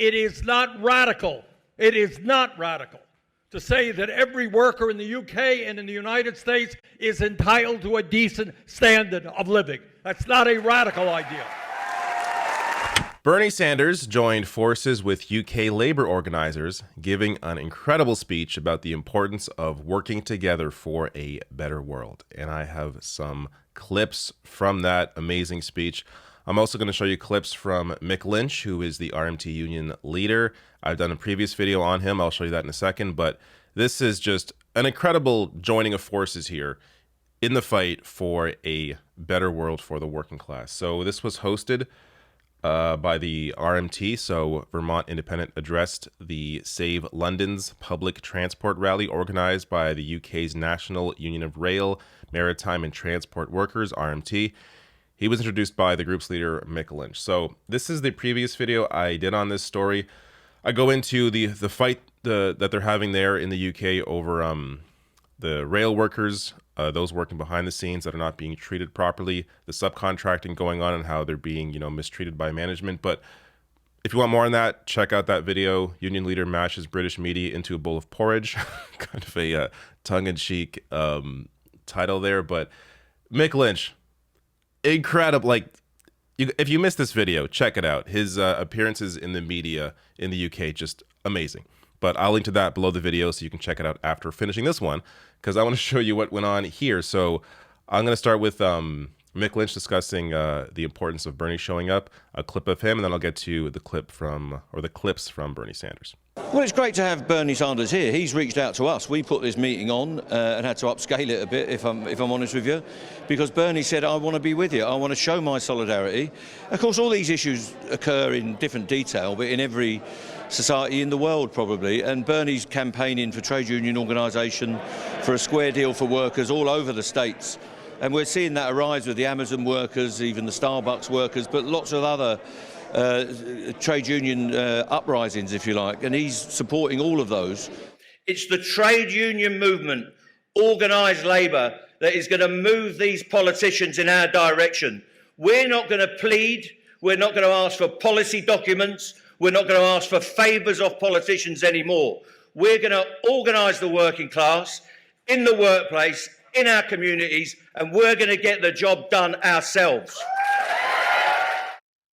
it is not radical. It is not radical to say that every worker in the UK and in the United States is entitled to a decent standard of living. That's not a radical idea. Bernie Sanders joined forces with UK labor organizers, giving an incredible speech about the importance of working together for a better world. And I have some clips from that amazing speech. I'm also going to show you clips from Mick Lynch, who is the RMT union leader. I've done a previous video on him. I'll show you that in a second. But this is just an incredible joining of forces here in the fight for a better world for the working class. So this was hosted by the RMT, so Vermont Independent, addressed the Save London's public transport rally organized by the UK's National Union of Rail, Maritime and Transport Workers, RMT. He was introduced by the group's leader, Mick Lynch. So this is the previous video I did on this story. I go into the fight that they're having there in the UK over the rail workers, those working behind the scenes that are not being treated properly, the subcontracting going on and how they're being, mistreated by management. But if you want more on that, check out that video. Union leader mashes British media into a bowl of porridge. Kind of a tongue-in-cheek title there. But Mick Lynch, incredible. If you missed this video, check it out. His appearances in the media in the UK, just amazing. But I'll link to that below the video so you can check it out after finishing this one, because I want to show you what went on here. So I'm going to start with Mick Lynch discussing the importance of Bernie showing up, a clip of him, and then I'll get to the clips from Bernie Sanders. Well, it's great to have Bernie Sanders here. He's reached out to us. We put this meeting on and had to upscale it a bit, if I'm honest with you, because Bernie said, I want to be with you. I want to show my solidarity. Of course, all these issues occur in different detail, but in every society in the world, probably. And Bernie's campaigning for trade union organisation, for a square deal for workers all over the states. And we're seeing that arise with the Amazon workers, even the Starbucks workers, but lots of other trade union uprisings, if you like, and he's supporting all of those. It's the trade union movement, organised labour, that is going to move these politicians in our direction. We're not going to plead, we're not going to ask for policy documents, we're not going to ask for favours of politicians anymore. We're going to organise the working class in the workplace, in our communities, and we're going to get the job done ourselves.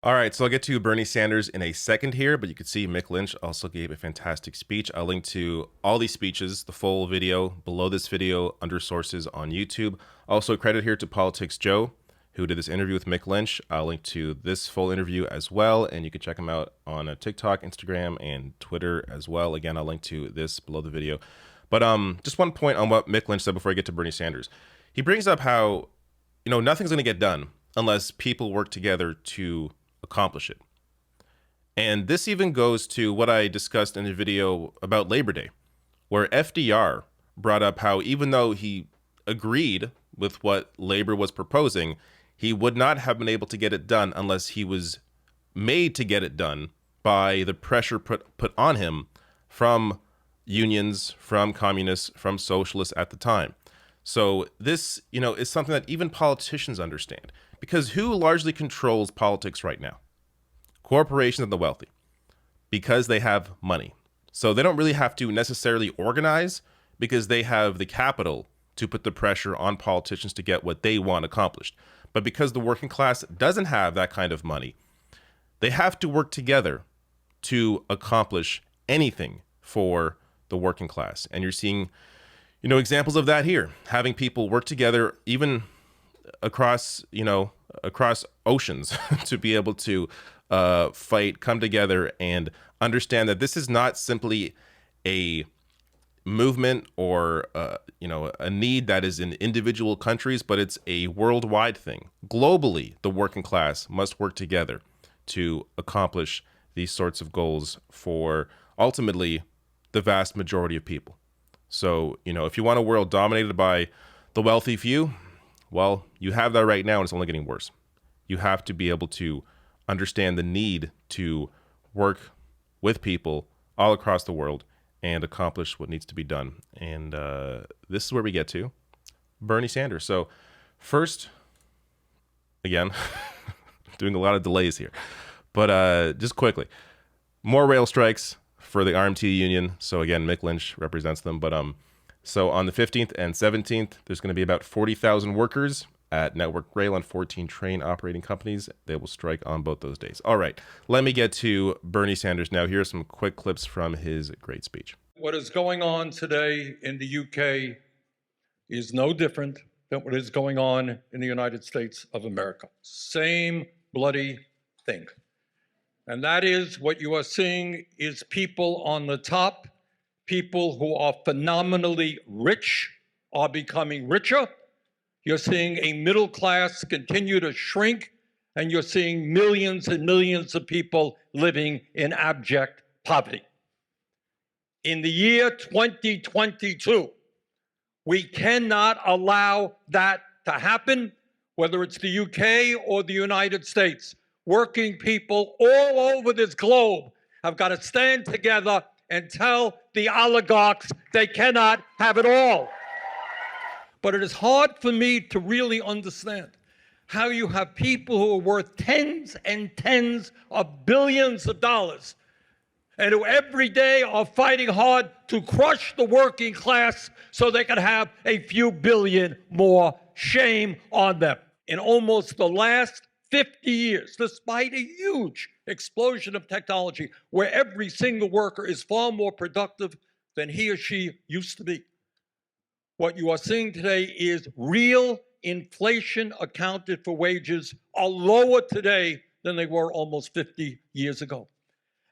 All right, so I'll get to Bernie Sanders in a second here, but you can see Mick Lynch also gave a fantastic speech. I'll link to all these speeches, the full video, below this video, under sources on YouTube. Also, credit here to Politics Joe, who did this interview with Mick Lynch. I'll link to this full interview as well, and you can check him out on TikTok, Instagram, and Twitter as well. Again, I'll link to this below the video. But just one point on what Mick Lynch said before I get to Bernie Sanders. He brings up how, nothing's going to get done unless people work together to accomplish it. And this even goes to what I discussed in the video about Labor Day, where FDR brought up how even though he agreed with what labor was proposing, he would not have been able to get it done unless he was made to get it done by the pressure put on him from unions, from communists, from socialists at the time. So this, is something that even politicians understand. Because who largely controls politics right now? Corporations and the wealthy. Because they have money. So they don't really have to necessarily organize, because they have the capital to put the pressure on politicians to get what they want accomplished. But because the working class doesn't have that kind of money, they have to work together to accomplish anything for the working class. And you're seeing, examples of that here. Having people work together, even across oceans, to be able to fight, come together, and understand that this is not simply a movement or a need that is in individual countries, but it's a worldwide thing. Globally, the working class must work together to accomplish these sorts of goals for ultimately the vast majority of people. So, if you want a world dominated by the wealthy few, well, you have that right now, and it's only getting worse. You have to be able to understand the need to work with people all across the world and accomplish what needs to be done. And this is where we get to Bernie Sanders. So first, again, doing a lot of delays here, but just quickly, more rail strikes for the RMT union. So again, Mick Lynch represents them. But so on the 15th and 17th, there's going to be about 40,000 workers at Network Rail and 14 train operating companies. They will strike on both those days. All right, let me get to Bernie Sanders now. Here are some quick clips from his great speech. What is going on today in the UK is no different than what is going on in the United States of America. Same bloody thing. And that is what you are seeing is people on the top, people who are phenomenally rich are becoming richer. You're seeing a middle class continue to shrink, and you're seeing millions and millions of people living in abject poverty. In the year 2022, we cannot allow that to happen, whether it's the UK or the United States. Working people all over this globe have got to stand together and tell the oligarchs they cannot have it all. But it is hard for me to really understand how you have people who are worth tens and tens of billions of dollars and who every day are fighting hard to crush the working class so they can have a few billion more. Shame on them. In almost the last 50 years, despite a huge explosion of technology where every single worker is far more productive than he or she used to be, what you are seeing today is real inflation accounted for wages are lower today than they were almost 50 years ago.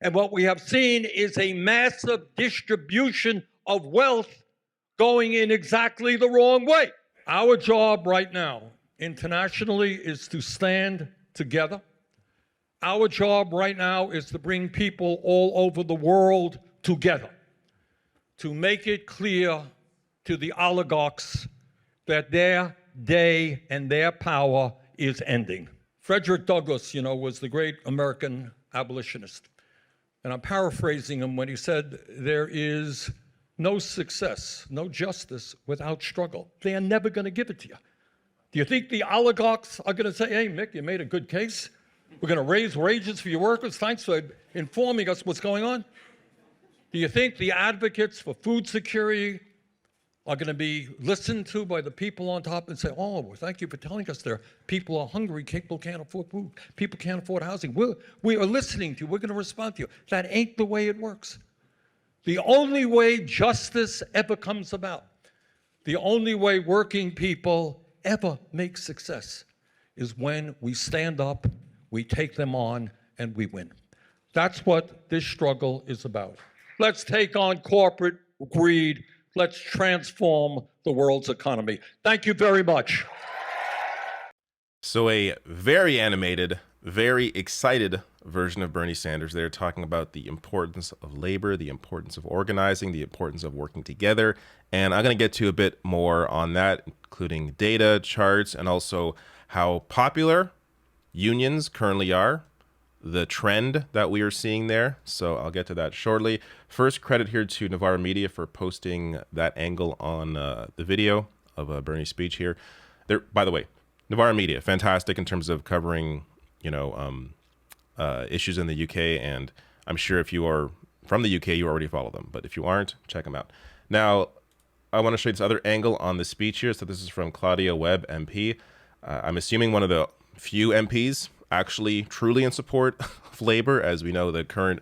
And what we have seen is a massive distribution of wealth going in exactly the wrong way. Our job right now internationally is to stand together. Our job right now is to bring people all over the world together, to make it clear to the oligarchs that their day and their power is ending. Frederick Douglass, was the great American abolitionist. And I'm paraphrasing him when he said, there is no success, no justice without struggle. They are never going to give it to you. Do you think the oligarchs are going to say, hey, Mick, you made a good case. We're going to raise wages for your workers. Thanks for informing us what's going on. Do you think the advocates for food security are going to be listened to by the people on top and say, oh, well, thank you for telling us there. People are hungry. People can't afford food. People can't afford housing. We are listening to you. We're going to respond to you. That ain't the way it works. The only way justice ever comes about, the only way working people ever make success is when we stand up, we take them on, and we win. That's what this struggle is about. Let's take on corporate greed. Let's transform the world's economy. Thank you very much. So a very animated, very excited version of Bernie Sanders. They're talking about the importance of labor, the importance of organizing, the importance of working together. And I'm going to get to a bit more on that, including data, charts, and also how popular unions currently are, the trend that we are seeing there. So I'll get to that shortly. First, credit here to Navarre Media for posting that angle on the video of Bernie's speech here. There, by the way, Navarre Media, fantastic in terms of covering, issues in the UK. And I'm sure if you are from the UK, you already follow them. But if you aren't, check them out. Now, I want to show you this other angle on the speech here. So this is from Claudia Webb, MP. I'm assuming one of the few MPs actually truly in support of labor. As we know, the current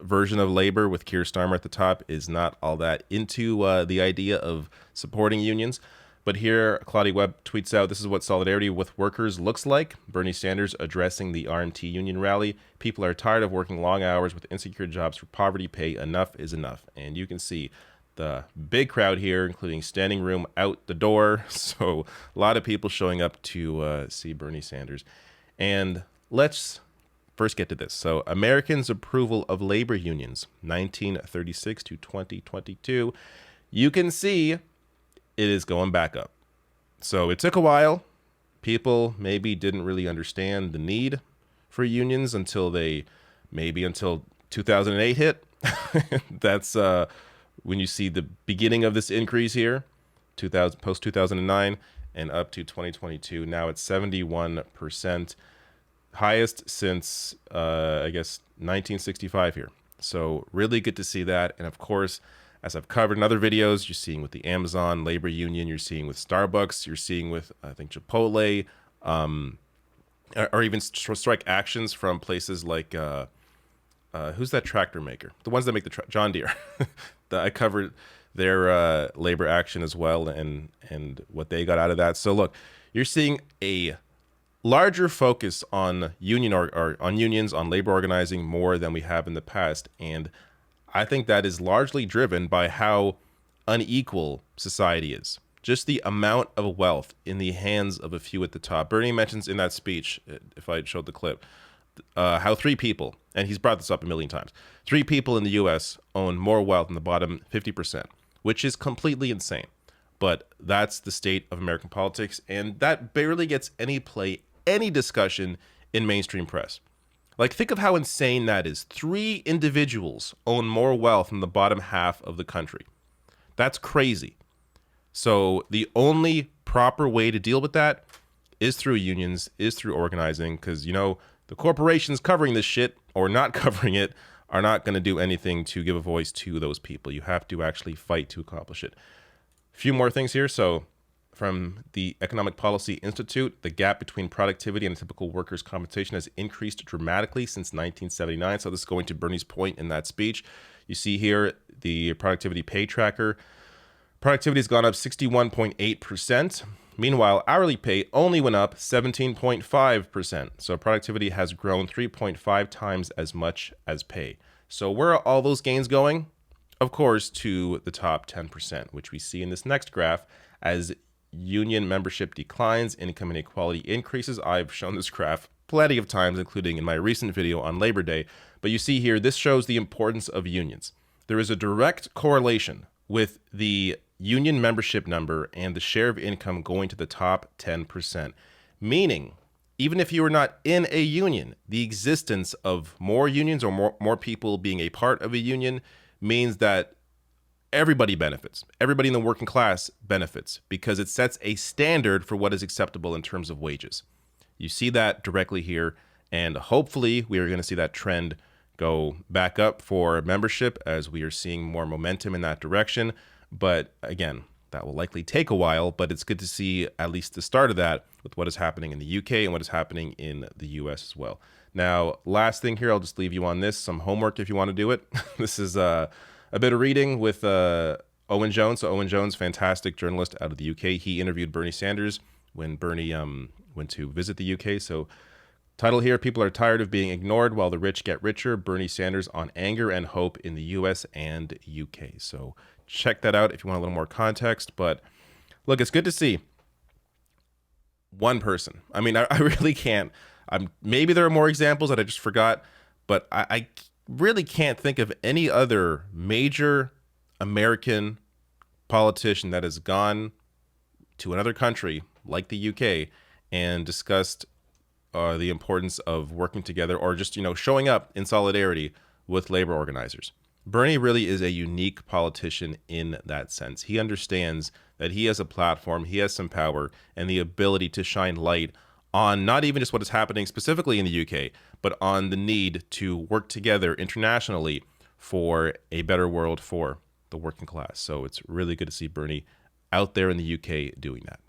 version of labor with Keir Starmer at the top is not all that into the idea of supporting unions. But here, Claudia Webb tweets out, this is what solidarity with workers looks like. Bernie Sanders addressing the RMT union rally. People are tired of working long hours with insecure jobs for poverty pay. Enough is enough. And you can see the big crowd here, including standing room out the door. So a lot of people showing up to see Bernie Sanders. And let's first get to this. So Americans' approval of labor unions, 1936 to 2022. You can see it is going back up. So it took a while. People maybe didn't really understand the need for unions until 2008 hit. That's when you see the beginning of this increase here, post 2009 and up to 2022. Now it's 71%, highest since 1965 here. So really good to see that. And of course, as I've covered in other videos, you're seeing with the Amazon labor union, you're seeing with Starbucks, you're seeing with, I think, Chipotle, or even strike actions from places like, who's that tractor maker? The ones that make the John Deere. I covered their labor action as well, and what they got out of that. So look, you're seeing a larger focus on union or on unions, on labor organizing more than we have in the past. And I think that is largely driven by how unequal society is. Just the amount of wealth in the hands of a few at the top. Bernie mentions in that speech, if I showed the clip, how 3 people, and he's brought this up a million times, 3 people in the U.S. own more wealth than the bottom 50%, which is completely insane. But that's the state of American politics, and that barely gets any play, any discussion in mainstream press. Like, think of how insane that is. 3 individuals own more wealth than the bottom half of the country. That's crazy. So the only proper way to deal with that is through unions, is through organizing, because, you know, the corporations covering this shit or not covering it are not going to do anything to give a voice to those people. You have to actually fight to accomplish it. A few more things here. So from the Economic Policy Institute, the gap between productivity and a typical worker's compensation has increased dramatically since 1979. So this is going to Bernie's point in that speech. You see here the productivity pay tracker. Productivity has gone up 61.8%. Meanwhile, hourly pay only went up 17.5%. So productivity has grown 3.5 times as much as pay. So where are all those gains going? Of course, to the top 10%, which we see in this next graph as union membership declines, income inequality increases. I've shown this graph plenty of times, including in my recent video on Labor Day. But you see here, this shows the importance of unions. There is a direct correlation with the union membership number and the share of income going to the top 10%. Meaning, even if you are not in a union, the existence of more unions or more people being a part of a union means that everybody benefits. Everybody in the working class benefits because it sets a standard for what is acceptable in terms of wages. You see that directly here, and hopefully we are going to see that trend go back up for membership as we are seeing more momentum in that direction. But again, that will likely take a while, but it's good to see at least the start of that with what is happening in the UK and what is happening in the US as well. Now, last thing here, I'll just leave you on this, some homework if you want to do it. This is a bit of reading with Owen Jones. So Owen Jones, fantastic journalist out of the UK. He interviewed Bernie Sanders when Bernie went to visit the UK. So title here, people are tired of being ignored while the rich get richer. Bernie Sanders on anger and hope in the US and UK. So check that out if you want a little more context. But look, it's good to see one person. I mean, I really can't. Maybe there are more examples that I just forgot, but I really can't think of any other major American politician that has gone to another country like the UK and discussed the importance of working together or just, you know, showing up in solidarity with labor organizers. Bernie really is a unique politician in that sense. He understands that he has a platform, he has some power, and the ability to shine light on not even just what is happening specifically in the UK, but on the need to work together internationally for a better world for the working class. So it's really good to see Bernie out there in the UK doing that.